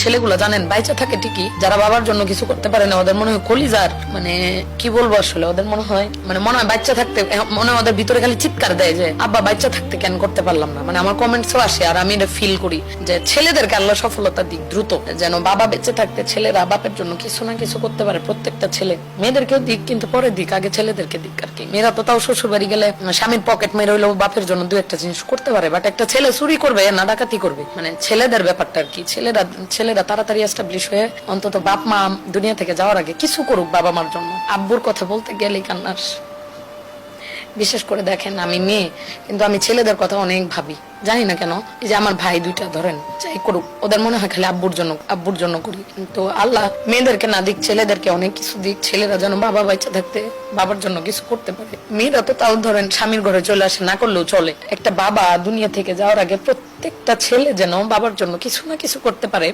ছেলেগুলো জানেন বাইচা থাকে ঠিকই, যারা বাবার জন্য কিছু করতে পারে না ওদের মনে হয় কলিজার মানে কি বলবো আসলে, ওদের মনে হয় বাচ্চা থাকতে মনে হয় ওদের ভিতরে খালি চিৎকার দেয় যে আব্বা বাচ্চা থাকতে কেন করতে পারলাম না। মানে আমার কমেন্টসও আসে আর আমি এটা ফিল করি যে ছেলেদেরকে আল্লাহ সফলতা দিক দ্রুত, যেন বাবা বেঁচে থাকতে ছেলেরা বাপের জন্য কিছু না কিছু করতে পারে। প্রত্যেকটা ছেলে, মেয়েদেরকেও দিক কিন্তু পরে দিক, আগে ছেলেদেরকে দিক আর কি। মেয়েরা তো তাও শ্বশুর বাড়ি গেলে স্বামীর পকেট মেরে হইলেও বাপের জন্য দু একটা জিনিস করতে পারে, বাট একটা ছেলে চুরি করবে না ডাকাতি করবে, মানে ছেলেদের ব্যাপারটা আর কি। ছেলেরা তাড়াতাড়ি এস্টাবলিশ হয়ে অন্তত বাপ মা দুনিয়া থেকে যাওয়ার আগে কিছু করুক বাবা মার জন্য। আব্বুর কথা বলতে গেলেই কান্নার। বিশেষ করে দেখেন আমি মেয়ে, কিন্তু আমি ছেলেদের কথা অনেক ভাবি, জানি না কেন। এই যে আমার ভাই দুইটা ধরেন যাই করুক, ওদের মনে হয় খালি আব্বুর জন্য করি, কিন্তু আল্লাহ মেয়েদেরকে না দিক ছেলেদেরকে অনেক কিছু দিক, ছেলেরা যেন বাবা বাচ্চা থাকতে বাবার জন্য কিছু করতে পারে। মেয়েরা তো তাও ধরেন স্বামীর ঘরে চলে আসে, না করলেও চলে। একটা বাবা দুনিয়া থেকে যাওয়ার আগে প্রত্যেকটা ছেলে যেন বাবার জন্য কিছু না কিছু করতে পারে।